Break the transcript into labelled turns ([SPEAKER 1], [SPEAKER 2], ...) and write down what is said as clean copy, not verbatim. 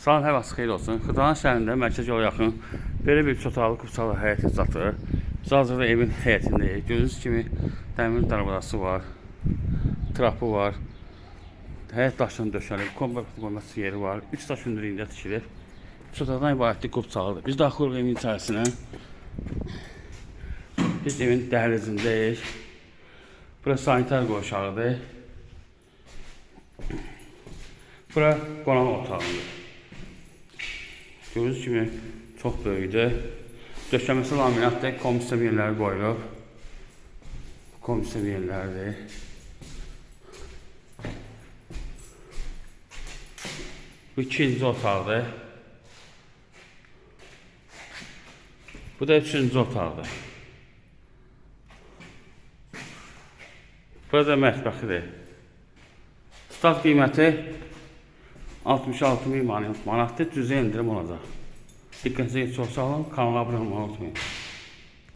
[SPEAKER 1] Salam, hər vaxt xeyir olsun. Xırdalan şəhərində mərkəz yola yaxın belə bir çotalı qıpçalı həyət həcatı. Biz hazırda evin həyətindəyik. Gördüyünüz kimi dəmir darvazası var, trapı var. Həyət daşdan döşənib, kompakt qoyması yeri var. 3 daş hündürlüyündə tikilib. Çotadan ibarətli qıpçalıdır. Biz daxil evin içərisinə. Biz evin dəhlizindəyik. Burası sanitar qoşağıdır. Bura qonaq otağıdır. Gördüyünüz kimi çox böyükdür. Döşəməsi laminatdır, komisiya yerləri qoyulub. Komisiya yerləridir. Bu ikinci otaqdır. Bu da üçüncü otaqdır. Burada mətbəxidir. Start qiyməti 66.000 manatdır. Cüzi endirim olacaq. Diqqətinizə çox sağ olun. Kanala abunə olmayı unutmayın.